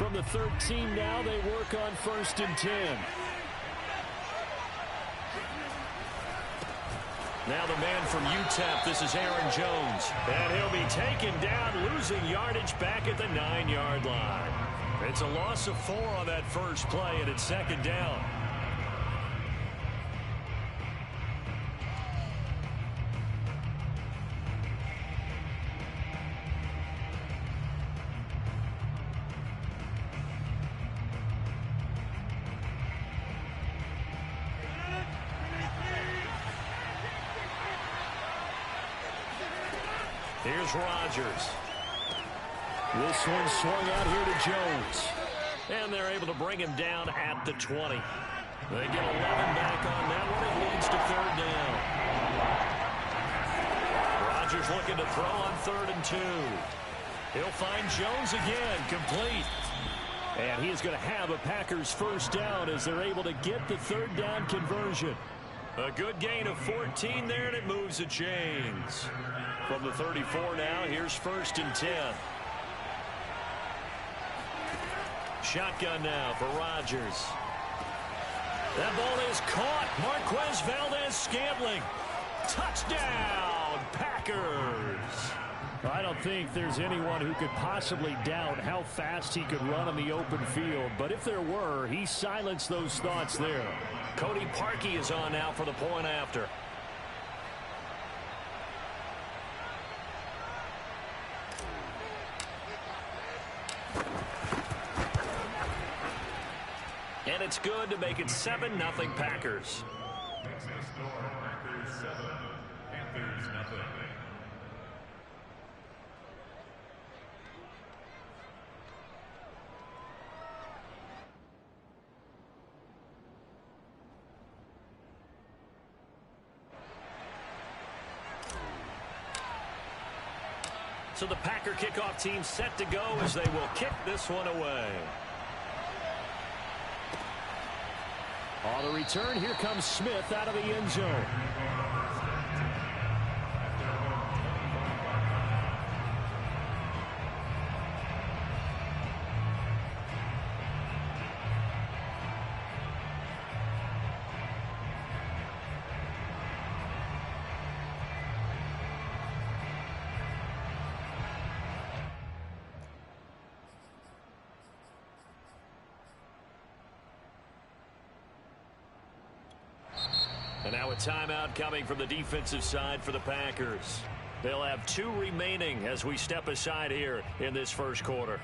From the 13 now, they work on 1st and 10. Now the man from UTEP, this is Aaron Jones. And he'll be taken down, losing yardage back at the 9-yard line. It's a loss of 4 on that first play, and it's 2nd down. Here's Rodgers. This one swung out here to Jones. And they're able to bring him down at the 20. They get 11 back on that one. It leads to 3rd down. Rodgers looking to throw on 3rd and 2. He'll find Jones again, complete. And he's going to have a Packers 1st down as they're able to get the 3rd down conversion. A good gain of 14 there, and it moves the chains. From the 34 now, here's 1st and 10. Shotgun now for Rodgers. That ball is caught. Marquez Valdez-Scantling. Touchdown, Packers. I don't think there's anyone who could possibly doubt how fast he could run in the open field. But if there were, he silenced those thoughts there. Cody Parkey is on now for the point after. And it's good to make it 7-0 Packers. Packers 7, Panthers nothing. So the Packer kickoff team set to go as they will kick this one away. On the return, here comes Smith out of the end zone. And now a timeout coming from the defensive side for the Packers. They'll have 2 remaining as we step aside here in this first quarter.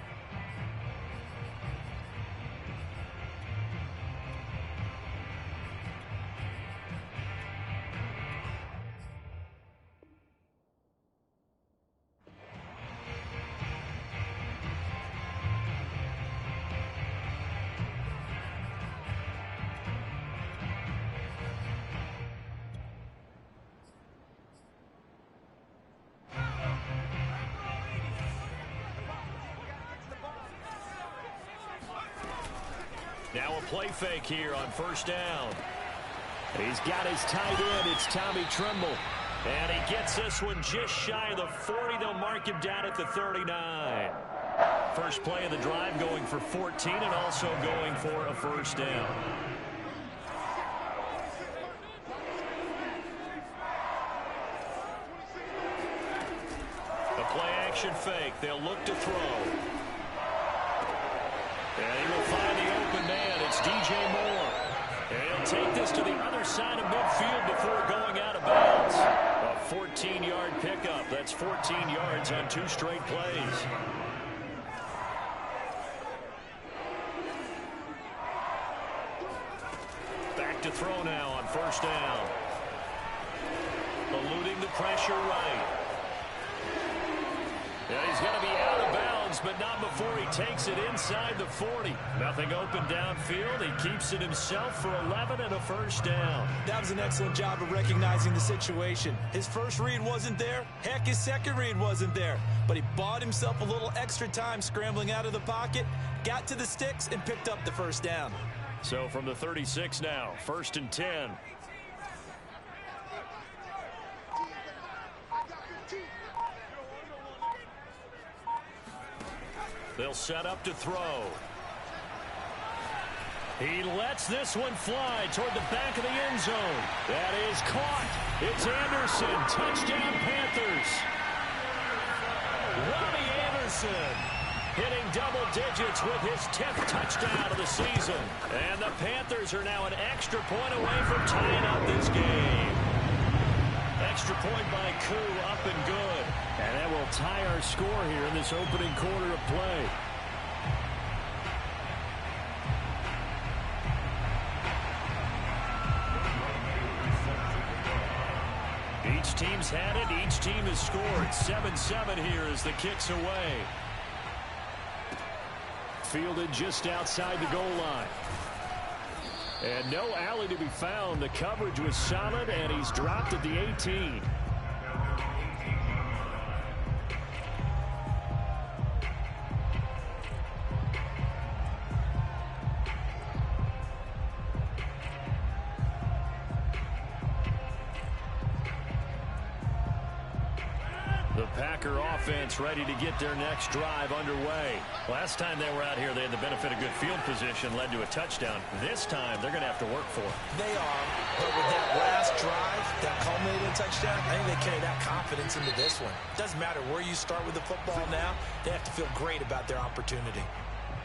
Now a play fake here on 1st down. He's got his tight end. It's Tommy Tremble. And he gets this one just shy of the 40. They'll mark him down at the 39. First play of the drive going for 14 and also going for a 1st down. A play action fake. They'll look to throw. And he will find the open man. It's DJ Moore. And he'll take this to the other side of midfield before going out of bounds. A 14-yard pickup. That's 14 yards on 2 straight plays. Back to throw now on 1st down. Eluding the pressure right. Yeah, he's going to be out of bounds, but not before he takes it inside the 40. Nothing open downfield. He keeps it himself for 11 and a 1st down. That was an excellent job of recognizing the situation. His first read wasn't there. Heck, his second read wasn't there. But he bought himself a little extra time scrambling out of the pocket, got to the sticks, and picked up the 1st down. So from the 36 now, 1st and 10. They'll set up to throw. He lets this one fly toward the back of the end zone. That is caught. It's Anderson. Touchdown, Panthers. Robbie Anderson hitting double digits with his 10th touchdown of the season. And the Panthers are now an extra point away from tying up this game. Extra point by Koo, up and good. And that will tie our score here in this opening quarter of play. Each team's had it. Each team has scored. 7-7 here as the kick's away. Fielded just outside the goal line. And no alley to be found. The coverage was solid, and he's dropped at the 18. The Packer offense ready to get their next drive underway. Last time they were out here, they had the benefit of good field position, led to a touchdown. This time, they're going to have to work for it. They are, but with that last drive, that culminating touchdown, I think they carry that confidence into this one. Doesn't matter where you start with the football now, they have to feel great about their opportunity.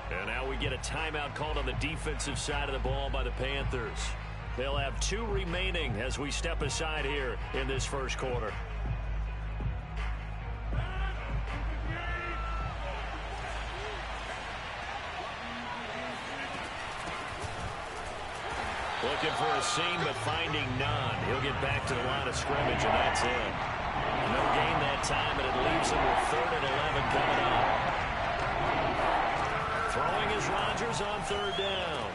And now we get a timeout called on the defensive side of the ball by the Panthers. They'll have 2 remaining as we step aside here in this first quarter. Looking for a seam, but finding none. He'll get back to the line of scrimmage, and that's it. No gain that time, and it leaves him with 3rd and 11 coming up. Throwing is Rodgers on 3rd down.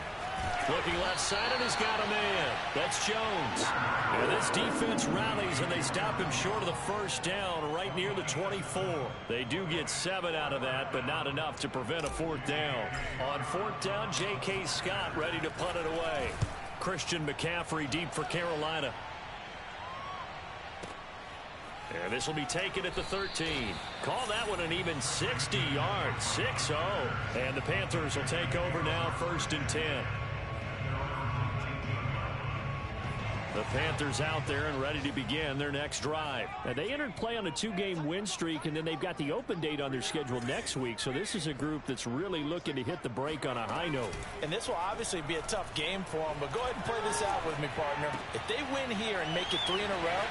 Looking left side, and he's got a man. That's Jones. And this defense rallies, and they stop him short of the 1st down right near the 24. They do get 7 out of that, but not enough to prevent a 4th down. On 4th down, J.K. Scott ready to punt it away. Christian McCaffrey deep for Carolina. And this will be taken at the 13. Call that one an even 60 yards. 6-0. And the Panthers will take over now, 1st and 10. The Panthers out there and ready to begin their next drive. Now, they entered play on a 2-game win streak, and then they've got the open date on their schedule next week. So this is a group that's really looking to hit the break on a high note. And this will obviously be a tough game for them, but go ahead and play this out with me, partner. If they win here and make it 3 in a row,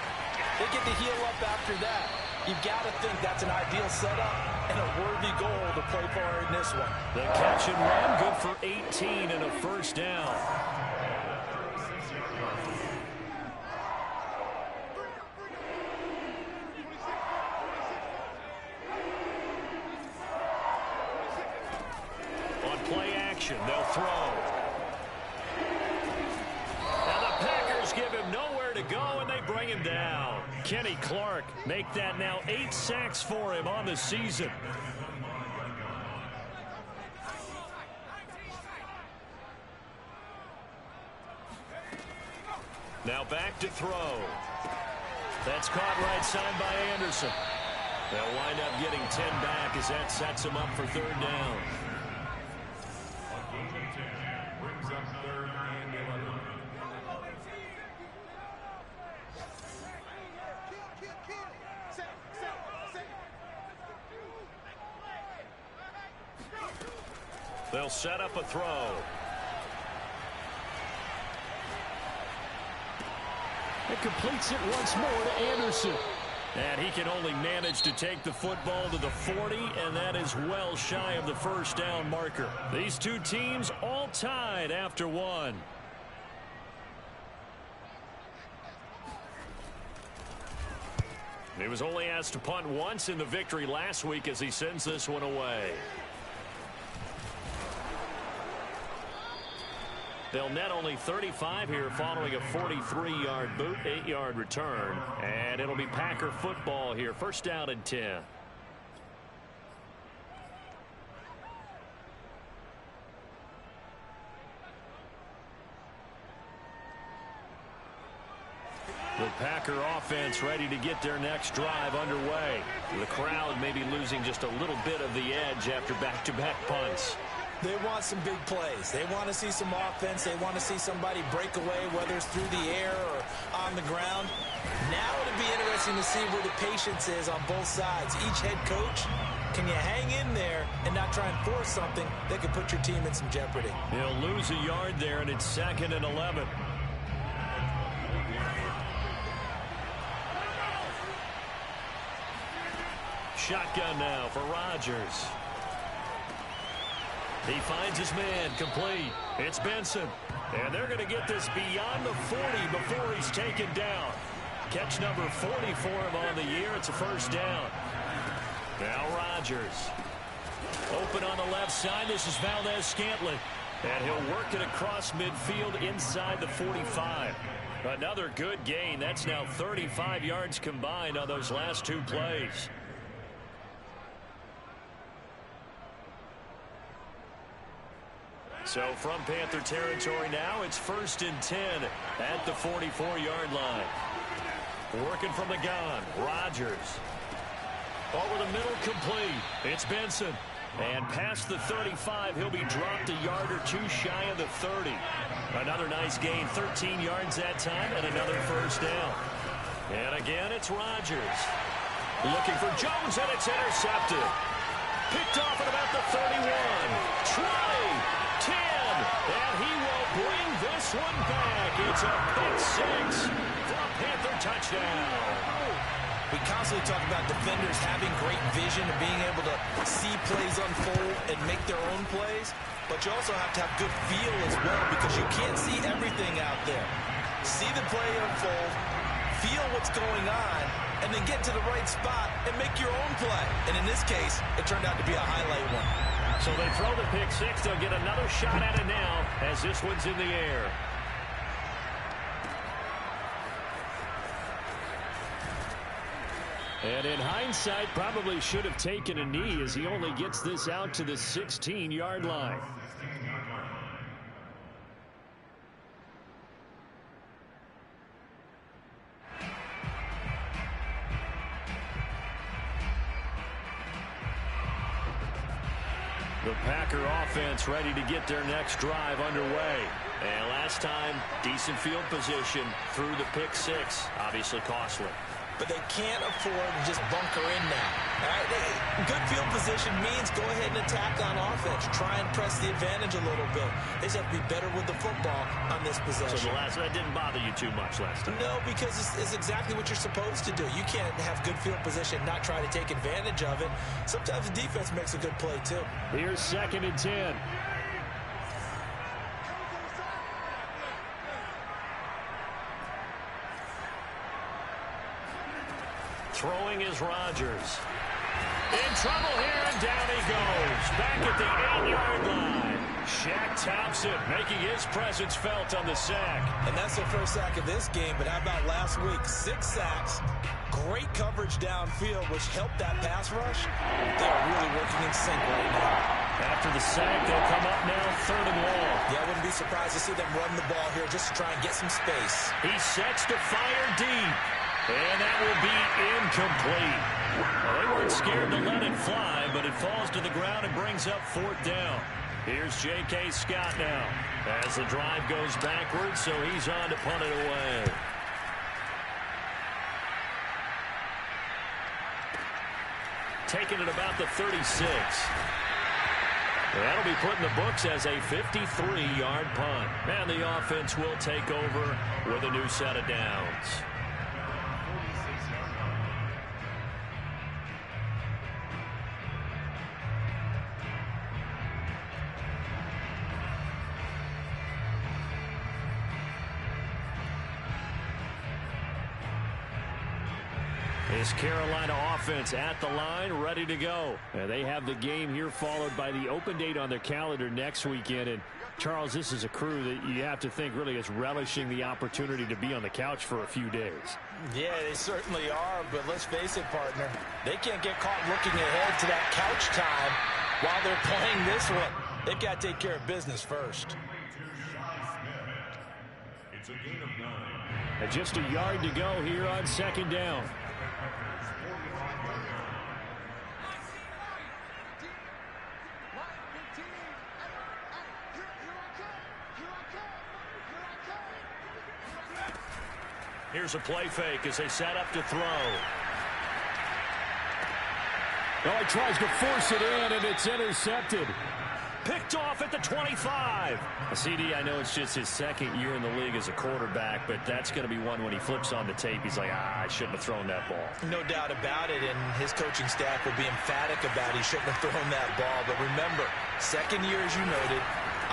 they get to heal up after that. You've got to think that's an ideal setup and a worthy goal to play for in this one. The catch and run, good for 18 and a 1st down. They'll throw. And the Packers give him nowhere to go, and they bring him down. Kenny Clark make that now 8 sacks for him on the season. Now back to throw. That's caught right side by Anderson. They'll wind up getting 10 back as that sets him up for 3rd down. They'll set up a throw. It completes it once more to Anderson. And he can only manage to take the football to the 40, and that is well shy of the 1st down marker. These 2 teams all tied after 1. He was only asked to punt once in the victory last week as he sends this one away. They'll net only 35 here following a 43-yard boot, 8-yard return. And it'll be Packer football here. 1st down and 10. The Packer offense ready to get their next drive underway. The crowd may be losing just a little bit of the edge after back-to-back punts. They want some big plays. They want to see some offense. They want to see somebody break away, whether it's through the air or on the ground. Now it'll be interesting to see where the patience is on both sides. Each head coach, can you hang in there and not try and force something that could put your team in some jeopardy? He'll lose a yard there, and it's 2nd and 11. Shotgun now for Rodgers. He finds his man, complete. It's Benson. And they're going to get this beyond the 40 before he's taken down. Catch number 40 for him on the year. It's a first down. Now Rodgers. Open on the left side. This is Valdez-Scantling. And he'll work it across midfield inside the 45. Another good gain. That's now 35 yards combined on those last 2 plays. So from Panther territory now, it's 1st and 10 at the 44-yard line. Working from the gun, Rodgers. Over the middle, complete. It's Benson. And past the 35, he'll be dropped a yard or 2 shy of the 30. Another nice gain, 13 yards that time, and another first down. And again, it's Rodgers. Looking for Jones, and it's intercepted. Picked off at about the 31. 20. 10, and he will bring this one back. It's a pick 6 for a Panther touchdown. We constantly talk about defenders having great vision and being able to see plays unfold and make their own plays, but you also have to have good feel as well because you can't see everything out there. See the play unfold, feel what's going on, and then get to the right spot and make your own play. And in this case, it turned out to be a highlight one. So they throw the pick 6. They'll get another shot at it now as this one's in the air. And in hindsight, probably should have taken a knee as he only gets this out to the 16-yard line. The Packer offense ready to get their next drive underway. And last time, decent field position through the pick 6. Obviously costly. But they can't afford to just bunker in now. All right? Good field position means go ahead and attack on offense. Try and press the advantage a little bit. They just have to be better with the football on this possession. So that didn't bother you too much last time? No, because it's exactly what you're supposed to do. You can't have good field position, not try to take advantage of it. Sometimes the defense makes a good play, too. Here's 2nd and 10. Throwing is Rodgers. In trouble here, and down he goes. Back at the 8-yard line. Shaq Thompson making his presence felt on the sack. And that's their first sack of this game, but how about last week? 6 sacks, great coverage downfield, which helped that pass rush. They're really working in sync right now. After the sack, they'll come up now 3rd and long. Yeah, I wouldn't be surprised to see them run the ball here just to try and get some space. He sets to fire deep. And that will be incomplete. Well, they weren't scared to let it fly, but it falls to the ground and brings up 4th down. Here's J.K. Scott now as the drive goes backwards, so he's on to punt it away. Taking it about the 36. That'll be put in the books as a 53-yard punt. And the offense will take over with a new set of downs. This Carolina offense at the line, ready to go. And they have the game here followed by the open date on their calendar next weekend. And Charles, this is a crew that you have to think really is relishing the opportunity to be on the couch for a few days. Yeah, they certainly are, but let's face it, partner. They can't get caught looking ahead to that couch time while they're playing this one. They've got to take care of business first. It's a gain of 9. And just a yard to go here on second down. Here's a play fake as they set up to throw. Oh, he tries to force it in, and it's intercepted. Picked off at the 25. CD, I know it's just his second year in the league as a quarterback, but that's going to be one when he flips on the tape. He's like, I shouldn't have thrown that ball. No doubt about it, and his coaching staff will be emphatic about he shouldn't have thrown that ball. But remember, second year, as you noted,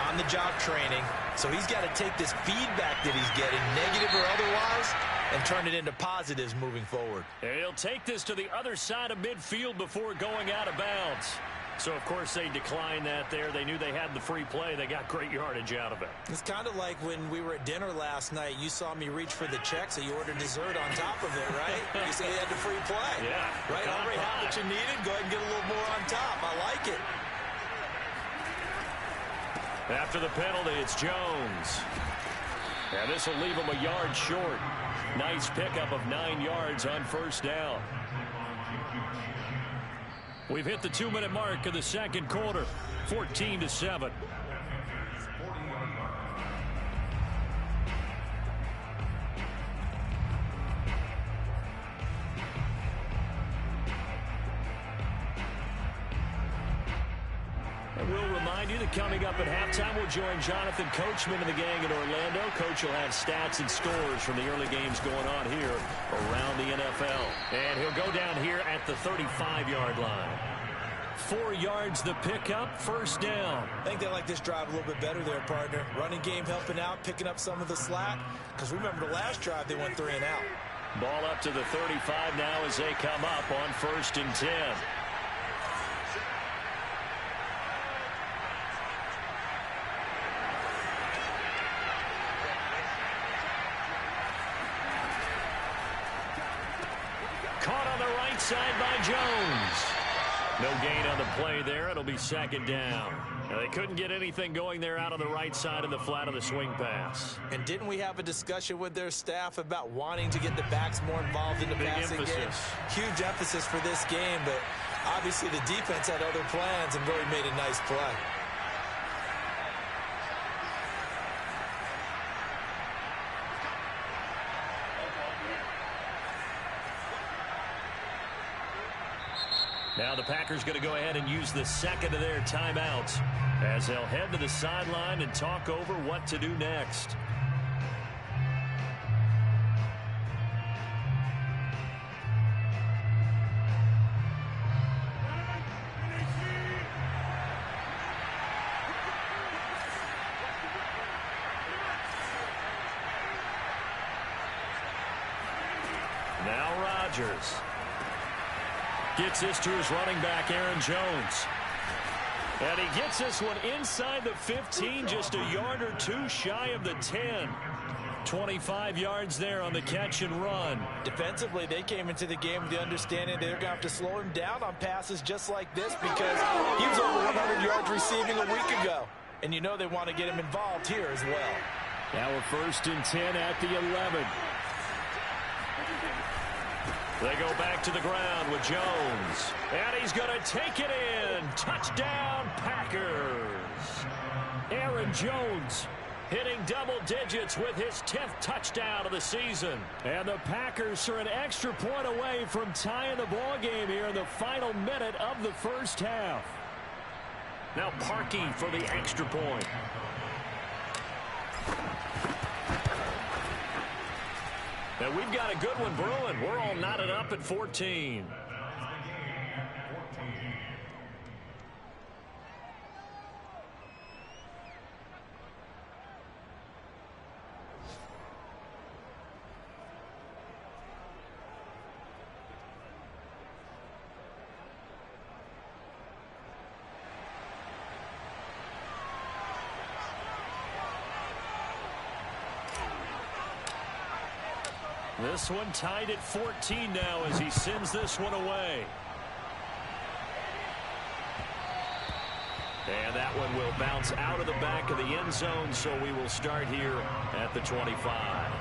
on-the-job training, so he's got to take this feedback that he's getting, negative or otherwise, and turn it into positives moving forward. And he'll take this to the other side of midfield before going out of bounds. So, of course, they declined that there. They knew they had the free play. They got great yardage out of it. It's kind of like when we were at dinner last night. You saw me reach for the check, so you ordered dessert on top of it, right? You said you had the free play. Yeah. Right? Already had what you needed. Go ahead and get a little more on top. I like it. After the penalty, it's Jones. And this will leave him a yard short. Nice pickup of 9 yards on first down. We've hit the 2-minute mark of the second quarter, 14-7. And we'll remind you that coming up at halftime, we'll join Jonathan Coachman and the gang in Orlando. Coach will have stats and scores from the early games going on here around the NFL. And he'll go down here at the 35-yard line. 4 yards the pickup, first down. I think they like this drive a little bit better there, partner. Running game helping out, picking up some of the slack. Because remember, the last drive, they went 3 and out. Ball up to the 35 now as they come up on 1st and 10. Caught on the right side by Jones. No gain on the play there. It'll be 2nd down. Now, they couldn't get anything going there out on the right side of the flat of the swing pass. And didn't we have a discussion with their staff about wanting to get the backs more involved in the passing game? Huge emphasis for this game, but obviously the defense had other plans and really made a nice play. Now the Packers going to go ahead and use the second of their timeouts as they'll head to the sideline and talk over what to do next. Now Rodgers gets this to his running back, Aaron Jones. And he gets this one inside the 15, just a yard or two shy of the 10. 25 yards there on the catch and run. Defensively, they came into the game with the understanding they're going to have to slow him down on passes just like this because he was over 100 yards receiving a week ago. And you know they want to get him involved here as well. Now we're 1st and 10 at the 11. They go back to the ground with Jones. And he's going to take it in. Touchdown, Packers. Aaron Jones hitting double digits with his 10th touchdown of the season. And the Packers are an extra point away from tying the ball game here in the final minute of the first half. Now Parkey for the extra point. And we've got a good one brewing. We're all knotted up at 14. This one tied at 14 now as he sends this one away. And that one will bounce out of the back of the end zone, so we will start here at the 25.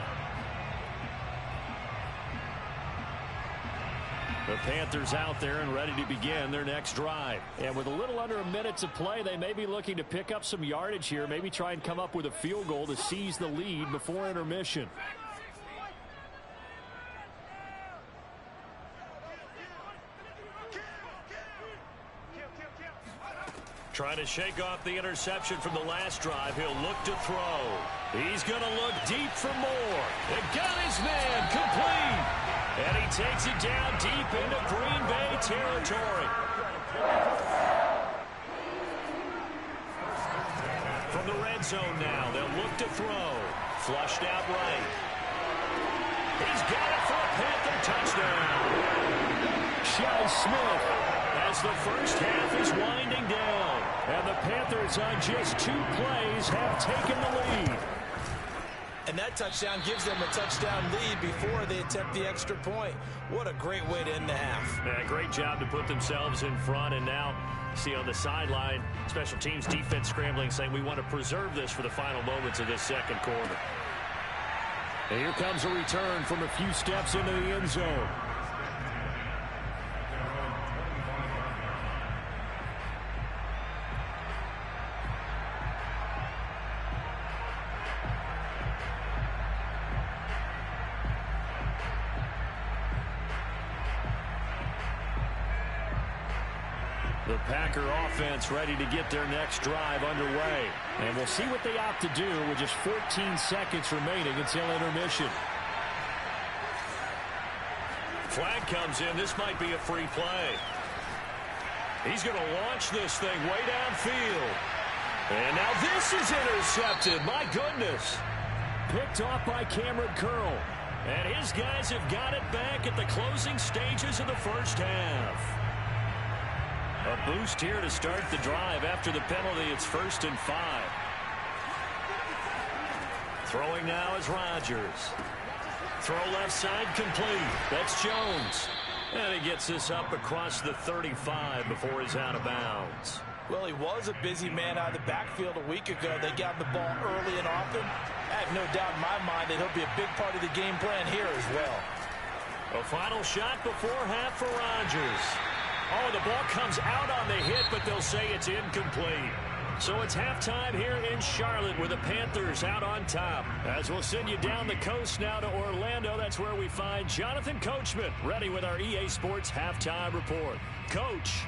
The Panthers out there and ready to begin their next drive. And with a little under a minute to play, they may be looking to pick up some yardage here, maybe try and come up with a field goal to seize the lead before intermission. Trying to shake off the interception from the last drive. He'll look to throw. He's going to look deep for more. And got his man complete. And he takes it down deep into Green Bay territory. From the red zone now, they'll look to throw. Flushed out right. He's got it for a Panther touchdown. Shai Smith, as the first half is winding down. And the Panthers on just 2 plays have taken the lead. And that touchdown gives them a touchdown lead before they attempt the extra point. What a great way to end the half. Yeah, great job to put themselves in front. And now, see on the sideline, special teams defense scrambling, saying we want to preserve this for the final moments of this second quarter. And here comes a return from a few steps into the end zone. The Packer offense ready to get their next drive underway. And we'll see what they opt to do with just 14 seconds remaining until intermission. Flag comes in. This might be a free play. He's going to launch this thing way downfield. And now this is intercepted. My goodness. Picked off by Cameron Curl. And his guys have got it back at the closing stages of the first half. A boost here to start the drive after the penalty. It's 1st and 5. Throwing now is Rodgers. Throw left side complete. That's Jones. And he gets this up across the 35 before he's out of bounds. Well, he was a busy man out of the backfield a week ago. They got the ball early and often. I have no doubt in my mind that he'll be a big part of the game plan here as well. A final shot before half for Rodgers. Oh, the ball comes out on the hit, but they'll say it's incomplete. So it's halftime here in Charlotte with the Panthers out on top. As we'll send you down the coast now to Orlando, that's where we find Jonathan Coachman ready with our EA Sports Halftime Report. Coach.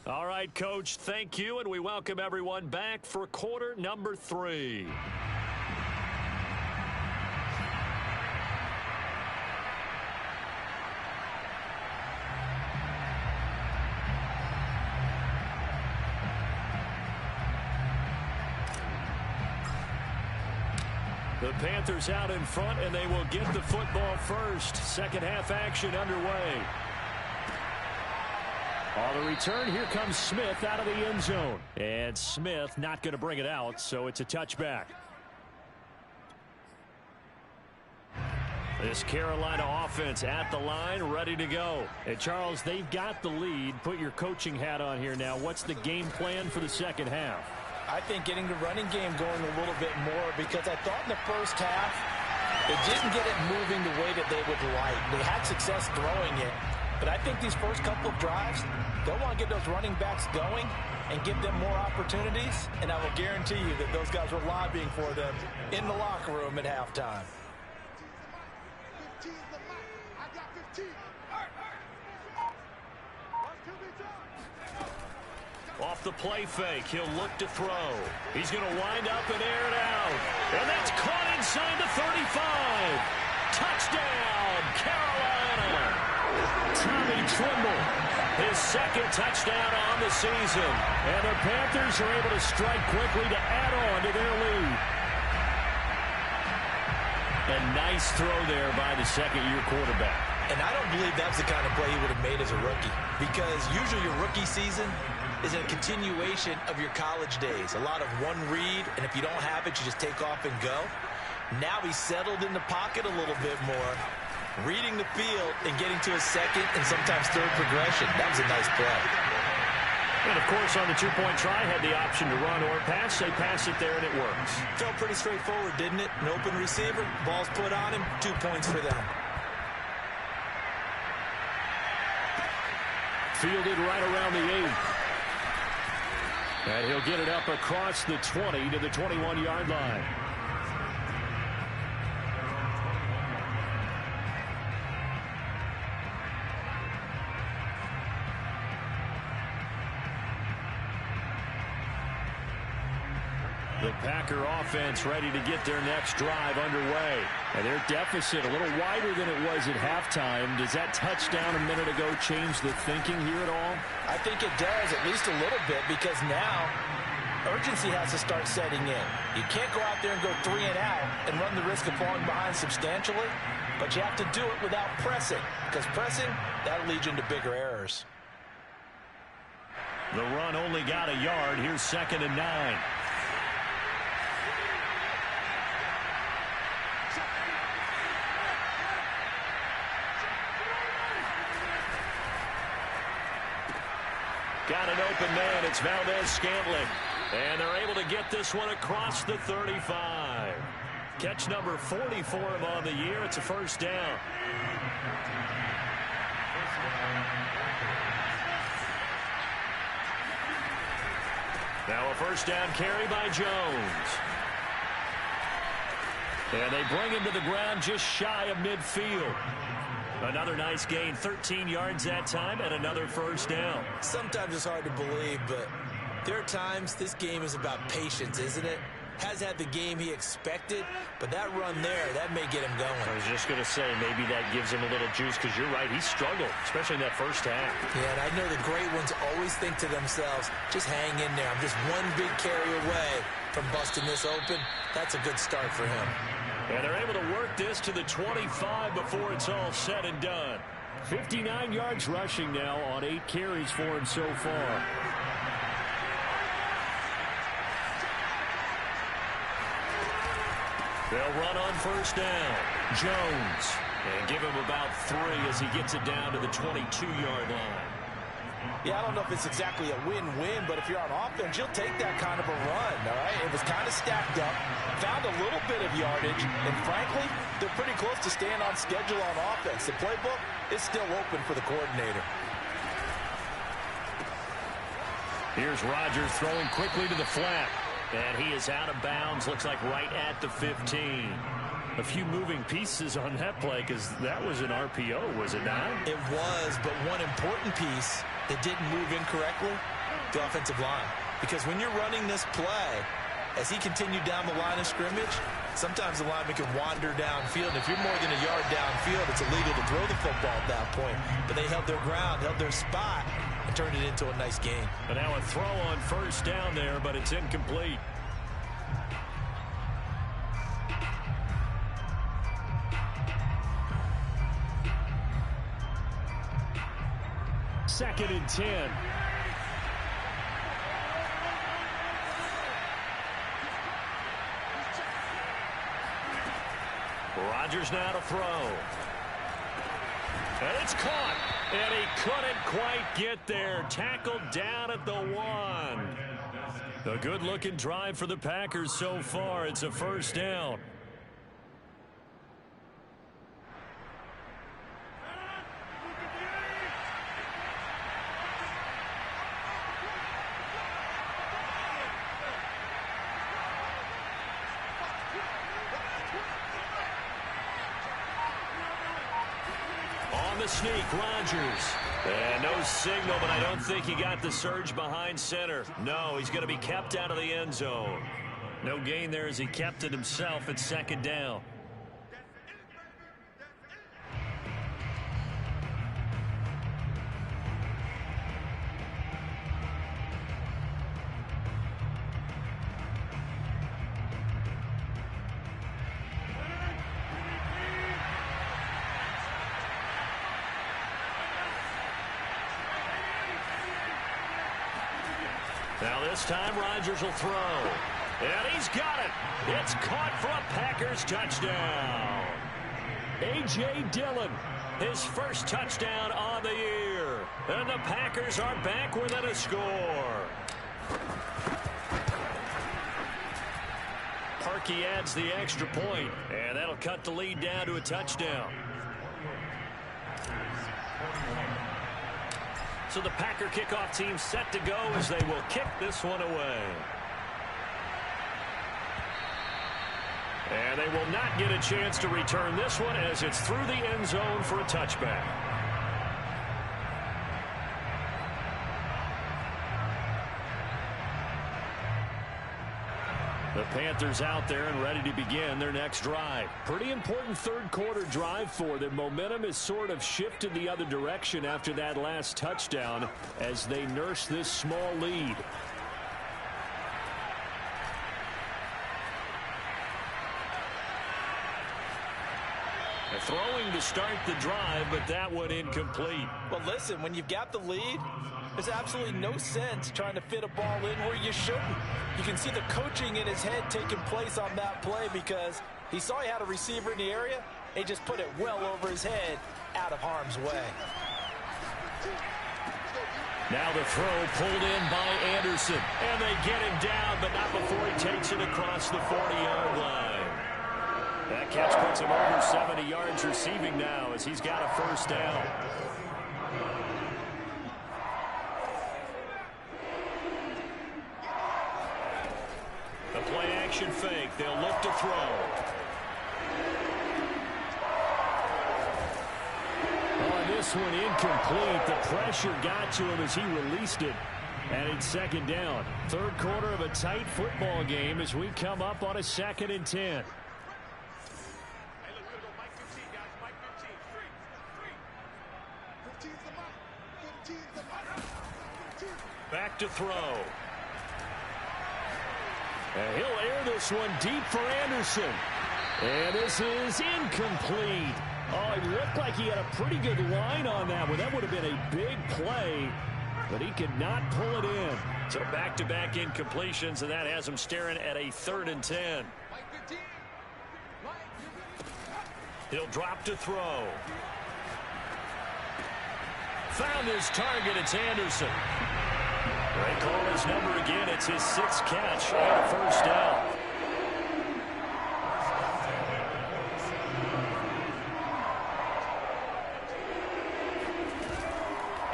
All right, Coach, thank you, and we welcome everyone back for quarter number 3. The Panthers out in front, and they will get the football first. Second half action underway. On the return, here comes Smith out of the end zone. And Smith not going to bring it out, so it's a touchback. This Carolina offense at the line, ready to go. And Charles, they've got the lead. Put your coaching hat on here now. What's the game plan for the second half? I think getting the running game going a little bit more, because I thought in the first half they didn't get it moving the way that they would like. They had success throwing it. But I think these first couple of drives, they'll want to get those running backs going and give them more opportunities. And I will guarantee you that those guys were lobbying for them in the locker room at halftime. Off the play fake, he'll look to throw. He's going to wind up and air it out. And that's caught inside the 35. Touchdown, Carolina. Tommy Tremble, his second touchdown on the season. And the Panthers are able to strike quickly to add on to their lead. A nice throw there by the second-year quarterback. And I don't believe that's the kind of play he would have made as a rookie, because usually your rookie season is a continuation of your college days. A lot of one read, and if you don't have it, you just take off and go. Now he's settled in the pocket a little bit more, reading the field and getting to a second and sometimes third progression. That was a nice play. And, of course, on the two-point try, had the option to run or pass. They pass it there, and it works. Felt pretty straightforward, didn't it? An open receiver, ball's put on him, 2 points for them. Fielded right around the 8. And he'll get it up across the 20 to the 21-yard line. The Packer offense ready to get their next drive underway. And their deficit a little wider than it was at halftime. Does that touchdown a minute ago change the thinking here at all? I think it does, at least a little bit, because now urgency has to start setting in. You can't go out there and go 3 and out and run the risk of falling behind substantially, but you have to do it without pressing, because pressing, that'll lead you into bigger errors. The run only got a yard. Here's 2nd and 9. Got an open man. It's Valdez-Scantling. And they're able to get this one across the 35. Catch number 40 for him on the year. It's a first down. Now a first down carry by Jones. And they bring him to the ground just shy of midfield. Another nice gain, 13 yards that time, and another first down. Sometimes it's hard to believe, but there are times this game is about patience, isn't it? Has had the game he expected, but that run there, that may get him going. I was just going to say, maybe that gives him a little juice, because you're right, he struggled, especially in that first half. Yeah, and I know the great ones always think to themselves, just hang in there. I'm just one big carry away from busting this open. That's a good start for him. And they're able to work this to the 25 before it's all said and done. 59 yards rushing now on 8 carries for him so far. They'll run on first down. Jones. And give him about 3 as he gets it down to the 22-yard line. Yeah, I don't know if it's exactly a win-win, but if you're on offense, you'll take that kind of a run, all right? It was kind of stacked up, found a little bit of yardage, and frankly, they're pretty close to staying on schedule on offense. The playbook is still open for the coordinator. Here's Rodgers throwing quickly to the flat, and he is out of bounds, looks like right at the 15. A few moving pieces on that play, because that was an RPO, was it not? It was, but one important piece that didn't move incorrectly, the offensive line. Because when you're running this play, as he continued down the line of scrimmage, sometimes the lineman can wander downfield. And if you're more than a yard downfield, it's illegal to throw the football at that point. But they held their ground, held their spot, and turned it into a nice gain. And now a throw on first down there, but it's incomplete. Second and 10. Rodgers now to throw. And it's caught. And he couldn't quite get there. Tackled down at the 1. A good-looking drive for the Packers so far. It's a first down. Sneak, Rodgers. And no signal, but I don't think he got the surge behind center. No, he's going to be kept out of the end zone. No gain there as he kept it himself at second down. Now this time Rodgers will throw. And he's got it. It's caught for a Packers touchdown. A.J. Dillon, his first touchdown on the year. And the Packers are back within a score. Parkey adds the extra point, and that'll cut the lead down to a touchdown. So the Packer kickoff team set to go as they will kick this one away. And they will not get a chance to return this one as it's through the end zone for a touchback. The Panthers out there and ready to begin their next drive. Pretty important third quarter drive for them. Momentum has sort of shifted the other direction after that last touchdown as they nurse this small lead. Throwing to start the drive, but that one incomplete. Well, listen, when you've got the lead, there's absolutely no sense trying to fit a ball in where you shouldn't. You can see the coaching in his head taking place on that play because he saw he had a receiver in the area. He just put it well over his head out of harm's way. Now the throw pulled in by Anderson. And they get him down, but not before he takes it across the 40-yard line. That catch puts him over 70 yards receiving now as he's got a first down. The play action fake. They'll look to throw. On this one incomplete. The pressure got to him as he released it. And it's second down. Third quarter of a tight football game as we come up on a 2nd and 10. Back to throw. And he'll air this one deep for Anderson. And this is incomplete. Oh, it looked like he had a pretty good line on that one. That would have been a big play, but he could not pull it in. So back-to-back incompletions, and that has him staring at a 3rd and 10. He'll drop to throw. Found his target. It's Anderson. They call his number again. It's his 6th catch and a first down.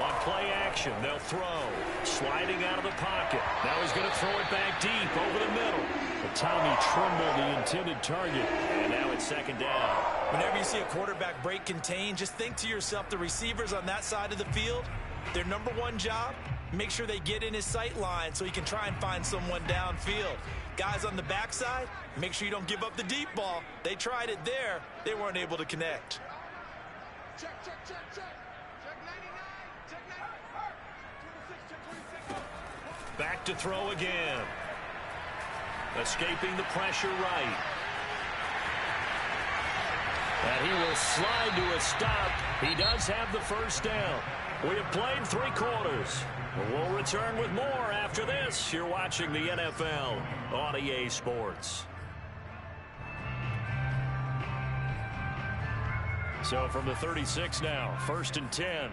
On play action, they'll throw. Sliding out of the pocket. Now he's going to throw it back deep over the middle. But Tommy Tremble, the intended target. And now it's 2nd down. Whenever you see a quarterback break contain, just think to yourself, the receivers on that side of the field, their number one job, make sure they get in his sight line so he can try and find someone downfield. Guys on the backside, make sure you don't give up the deep ball. They tried it there. They weren't able to connect. Check. Check 99. Check 99. 26. Back to throw again. Escaping the pressure right. And he will slide to a stop. He does have the first down. We have played 3 quarters. We'll return with more after this. You're watching the NFL on EA Sports. So from the 36 now, 1st and 10.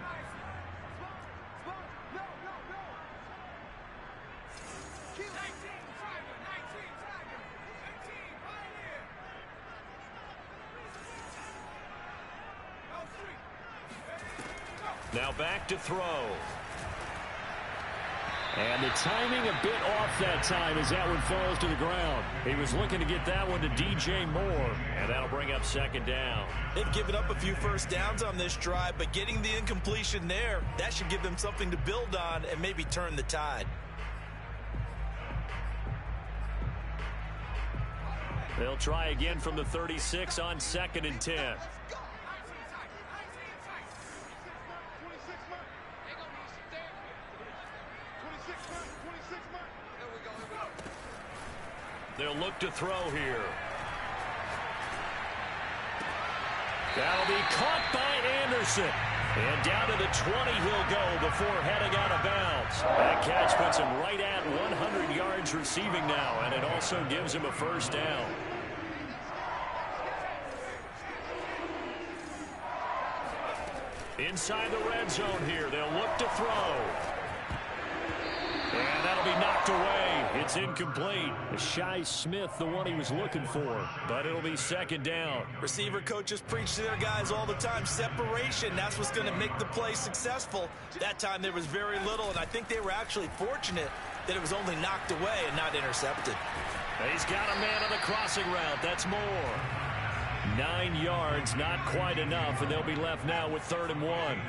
Now back to throw. And the timing a bit off that time as that one falls to the ground. He was looking to get that one to DJ Moore, and that'll bring up 2nd down. They've given up a few first downs on this drive, but getting the incompletion there, that should give them something to build on and maybe turn the tide. They'll try again from the 36 on 2nd and 10. They'll look to throw here. That'll be caught by Anderson. And down to the 20 he'll go before heading out of bounds. That catch puts him right at 100 yards receiving now, and it also gives him a first down. Inside the red zone here, they'll look to throw. And that'll be knocked away. It's incomplete. Shi Smith, the one he was looking for. But it'll be second down. Receiver coaches preach to their guys all the time. Separation, that's what's going to make the play successful. That time there was very little, and I think they were actually fortunate that it was only knocked away and not intercepted. He's got a man on the crossing route. That's more. 9 yards, not quite enough, and they'll be left now with 3rd and 1.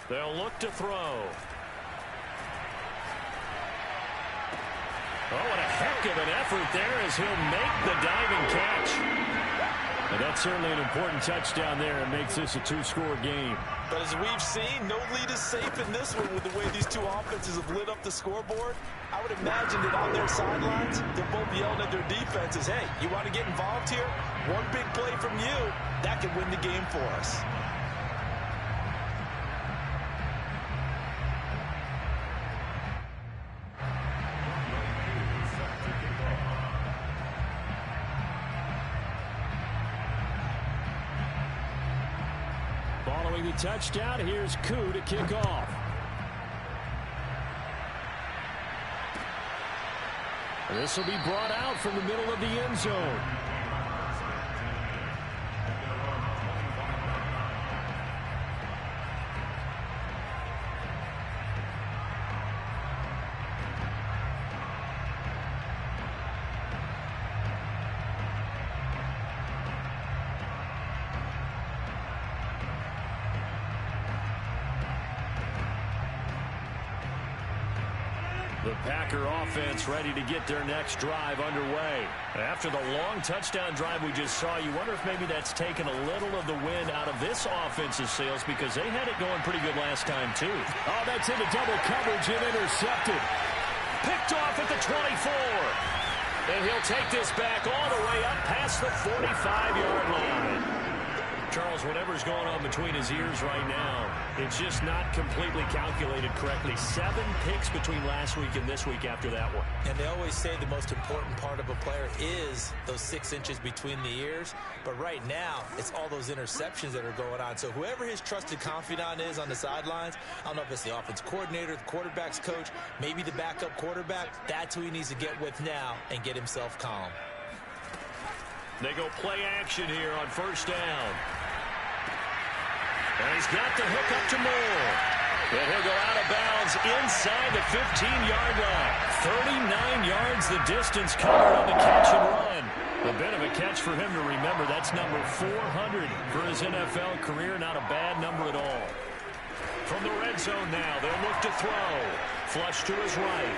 They'll look to throw. Oh, what a heck of an effort there as he'll make the diving catch. And that's certainly an important touchdown there. It makes this a 2-score game. But as we've seen, no lead is safe in this one with the way these two offenses have lit up the scoreboard. I would imagine that on their sidelines, they're both yelling at their defenses, hey, you want to get involved here? One big play from you, that could win the game for us. Following the touchdown, here's Koo to kick off. This will be brought out from the middle of the end zone. The Packer offense ready to get their next drive underway. After the long touchdown drive we just saw, you wonder if maybe that's taken a little of the wind out of this offense's sails because they had it going pretty good last time, too. Oh, that's into double coverage and intercepted. Picked off at the 24. And he'll take this back all the way up past the 45-yard line. Charles, whatever's going on between his ears right now, it's just not completely calculated correctly. 7 picks between last week and this week after that one. And they always say the most important part of a player is those 6 inches between the ears. But right now, it's all those interceptions that are going on. So whoever his trusted confidant is on the sidelines, I don't know if it's the offense coordinator, the quarterback's coach, maybe the backup quarterback, that's who he needs to get with now and get himself calm. They go play action here on first down. And he's got the hook up to Moore. And he'll go out of bounds inside the 15-yard line. 39 yards the distance covered on the catch and run. A bit of a catch for him to remember. That's number 400 for his NFL career. Not a bad number at all. From the red zone now, they'll look to throw. Flush to his right.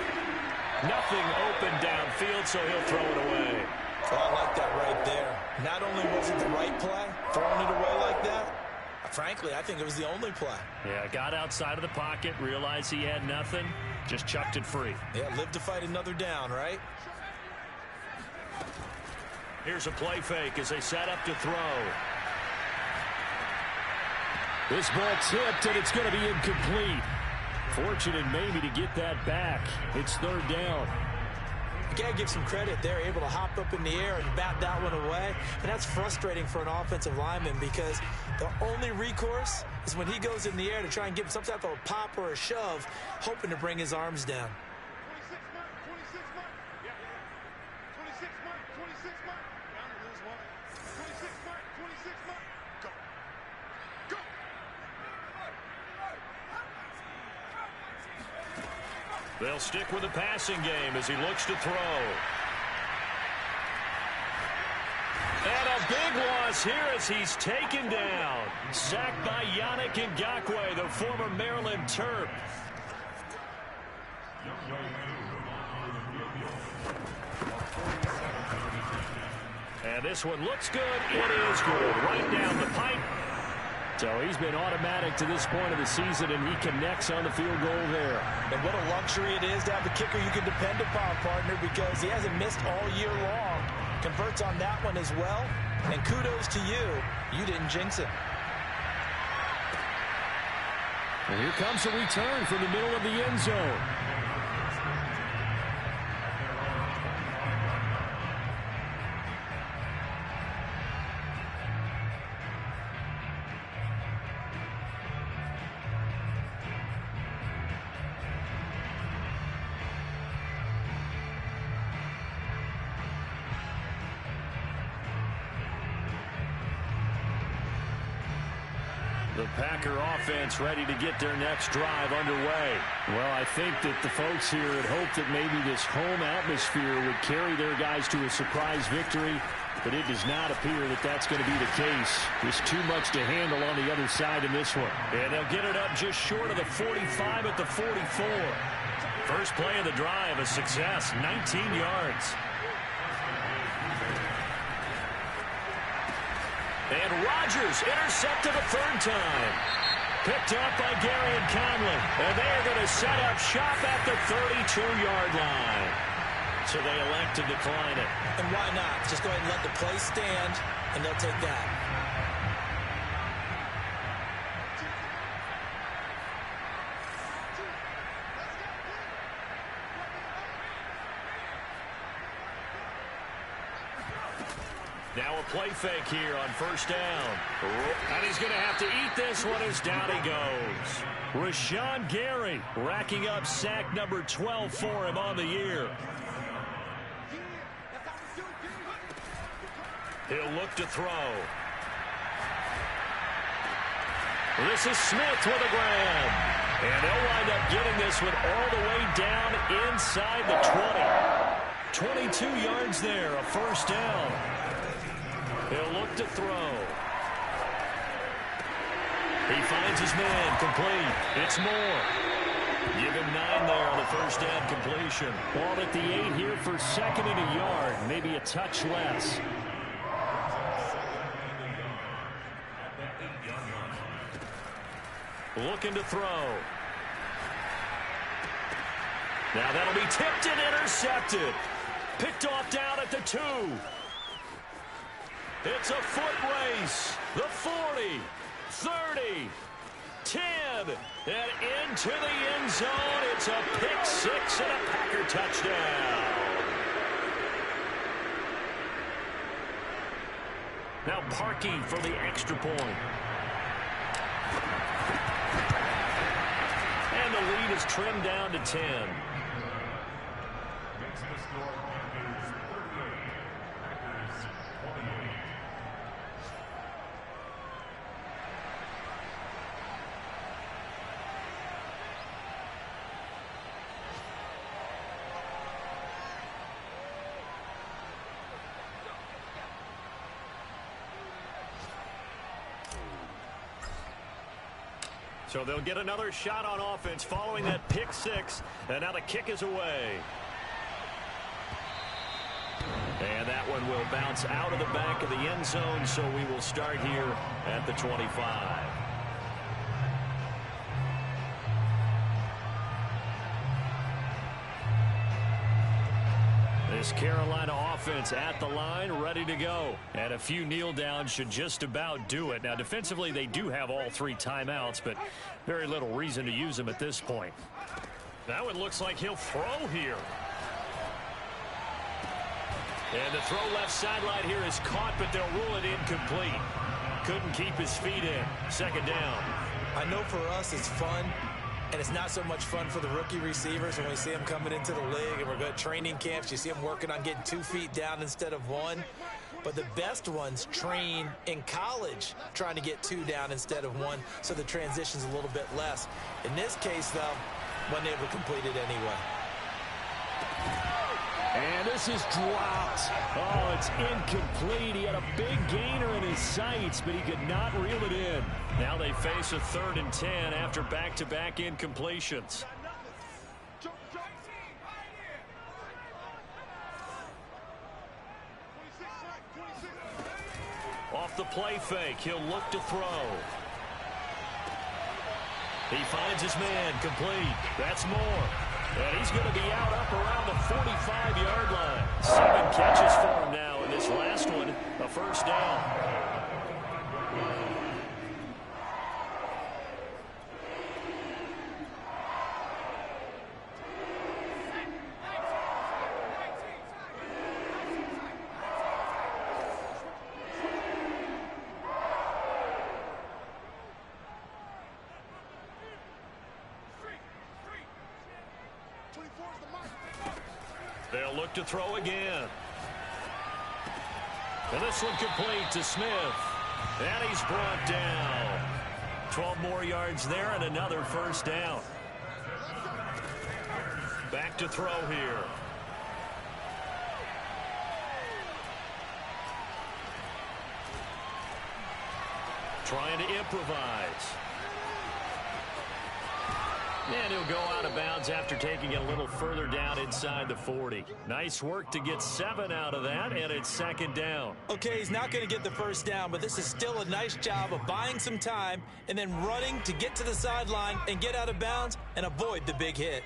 Nothing open downfield, so he'll throw it away. Oh, I like that right there. Not only was it the right play, throwing it away like that, frankly, I think it was the only play. Yeah, got outside of the pocket, realized he had nothing, just chucked it free. Yeah, live to fight another down, right? Here's a play fake as they set up to throw. This ball tipped, and it's going to be incomplete. Fortunate maybe to get that back. It's 3rd down. You got to give some credit. They're able to hop up in the air and bat that one away. And that's frustrating for an offensive lineman because the only recourse is when he goes in the air to try and give him some type of a pop or a shove, hoping to bring his arms down. 26 mark, 26 mark. Yeah. 26 mark, 26 mark. Down to lose one. 26 mark, 26 mark. Go. Go. They'll stick with the passing game as he looks to throw. And a big loss here as he's taken down. Sacked by Yannick Ngakoue, the former Maryland Terp. And this one looks good. It is good. Right down the pipe. So he's been automatic to this point of the season, and he connects on the field goal there. And what a luxury it is to have a kicker you can depend upon, partner, because he hasn't missed all year long. Converts on that one as well. And kudos to you. You didn't jinx it. And here comes a return from the middle of the end zone. The Packer offense ready to get their next drive underway. Well, I think that the folks here had hoped that maybe this home atmosphere would carry their guys to a surprise victory, but it does not appear that that's going to be the case. There's too much to handle on the other side in this one. And they'll get it up just short of the 45 at the 44. First play of the drive, a success, 19 yards. And Rodgers intercepted a third time. Picked up by Gary and Conley. And they're going to set up shop at the 32-yard line. So they elect to decline it. And why not? Just go ahead and let the play stand, and they'll take that. Now a play fake here on first down. And he's going to have to eat this one as down he goes. Rashawn Gary racking up sack number 12 for him on the year. He'll look to throw. This is Smith with a grab. And they'll wind up getting this one all the way down inside the 20. 22 yards there, a first down. He'll look to throw. He finds his man, complete. It's Moore. Give him 9 there on the first down completion. Ball at the 8 here for second and a yard, maybe a touch less. Looking to throw. Now that'll be tipped and intercepted. Picked off down at the 2. It's a foot race. The 40, 30, 10, and into the end zone. It's a pick 6 and a Packer touchdown. Now Parkey for the extra point. And the lead is trimmed down to 10. So they'll get another shot on offense following that pick 6. And now the kick is away. And that one will bounce out of the back of the end zone. So we will start here at the 25. This Carolina offense at the line, ready to go. And a few kneel downs should just about do it. Now, defensively, they do have all 3 timeouts, but very little reason to use them at this point. Now it looks like he'll throw here. And the throw left sideline here is caught, but they'll rule it incomplete. Couldn't keep his feet in. Second down. I know for us it's fun. And it's not so much fun for the rookie receivers when we see them coming into the league and we're going to training camps. You see them working on getting 2 feet down instead of 1. But the best ones train in college trying to get 2 down instead of 1, so the transition's a little bit less. In this case, though, wasn't able to complete it anyway. And this is dropped. Oh, it's incomplete. He had a big gainer in his sights, but he could not reel it in. Now they face a 3rd and 10 after back-to-back incompletions. Off the play fake, he'll look to throw. He finds his man, complete. That's Moore. And he's going to be out up around the 45-yard line. 7 catches for him now, and this last one, a first down. look to throw again. And this one complete to Smith. And he's brought down. 12 more yards there and another first down. Back to throw here. Trying to improvise. And he'll go out of bounds after taking it a little further down inside the 40. Nice work to get 7 out of that, and it's second down. Okay, he's not going to get the first down, but this is still a nice job of buying some time and then running to get to the sideline and get out of bounds and avoid the big hit.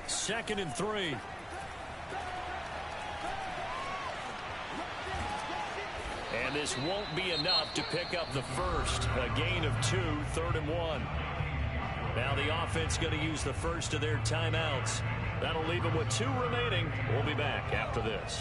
Second and 3. And this won't be enough to pick up the first. A gain of 2, 3rd and 1. Now the offense going to use the first of their timeouts. That'll leave them with 2 remaining. We'll be back after this.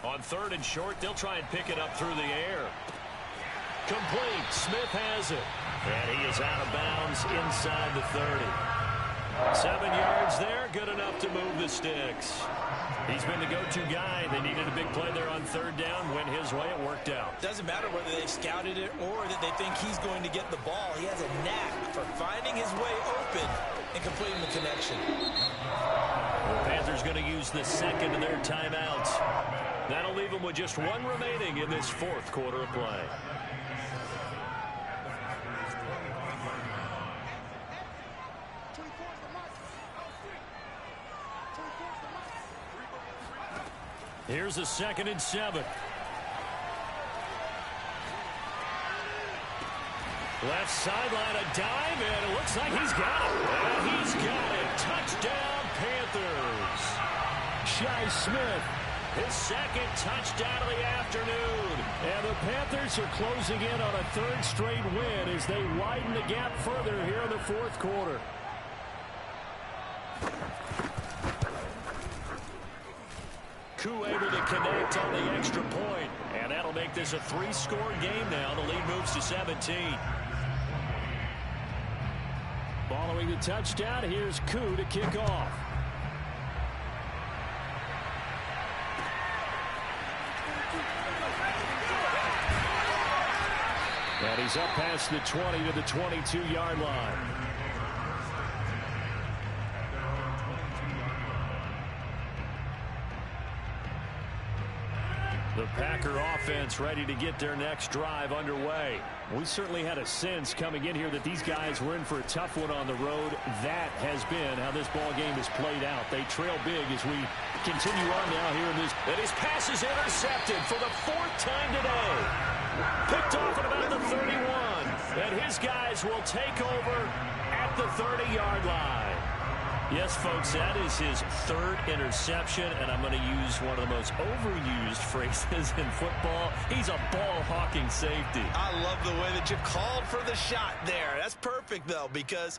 On 3rd and short, they'll try and pick it up through the air. Complete. Smith has it. And he is out of bounds inside the 30. 7 yards there, good enough to move the sticks. He's been the go-to guy. They needed a big play there on 3rd down. Went his way, it worked out. Doesn't matter whether they've scouted it or that they think he's going to get the ball. He has a knack for finding his way open and completing the connection. The Panthers going to use the second of their timeouts. That'll leave them with just 1 remaining in this 4th quarter of play. Here's a 2nd and 7. Left sideline, a dive, and it looks like he's got it. And he's got it. Touchdown, Panthers. Shi Smith, his 2nd touchdown of the afternoon. And the Panthers are closing in on a 3rd straight win as they widen the gap further here in the 4th quarter. Koo able to connect on the extra point, and that'll make this a 3-score game now. The lead moves to 17. Following the touchdown, here's Koo to kick off. And he's up past the 20 to the 22-yard line. The Packer offense ready to get their next drive underway. We certainly had a sense coming in here that these guys were in for a tough one on the road. That has been how this ball game has played out. They trail big as we continue on now here in this. And his pass is intercepted for the 4th time today. Picked off at about the 31. And his guys will take over at the 30-yard line. Yes, folks, that is his 3rd interception, and I'm going to use one of the most overused phrases in football. He's a ball-hawking safety. I love the way that you called for the shot there. That's perfect, though, because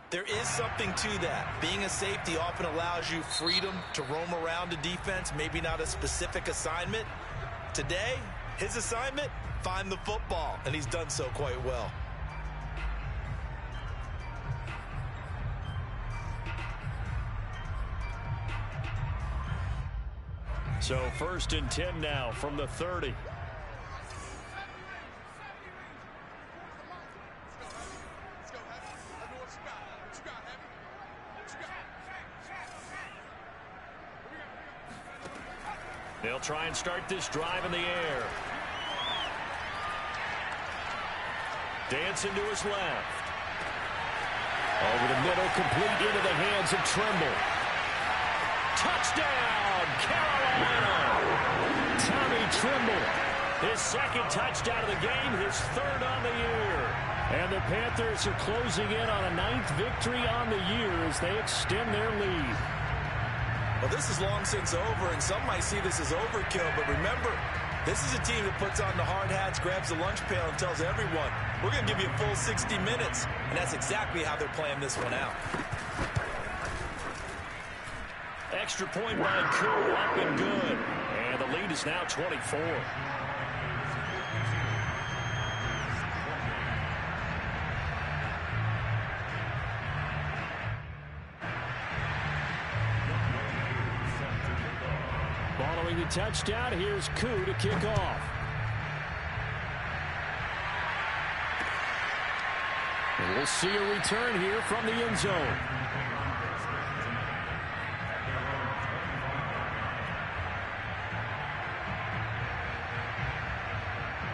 there is something to that. Being a safety often allows you freedom to roam around a defense, maybe not a specific assignment. Today, his assignment, find the football, and he's done so quite well. So 1st and 10 now from the 30. They'll try and start this drive in the air. Dancing to his left. Over the middle, complete into the hands of Trimble. Touchdown, Carolina! Tommy Trimble, his 2nd touchdown of the game, his 3rd on the year. And the Panthers are closing in on a 9th victory on the year as they extend their lead. Well, this is long since over, and some might see this as overkill, but remember, this is a team that puts on the hard hats, grabs the lunch pail, and tells everyone, we're going to give you a full 60 minutes, and that's exactly how they're playing this one out. Extra point by Koo, up and good. And the lead is now 24. Following the touchdown, here's Koo to kick off. And we'll see a return here from the end zone.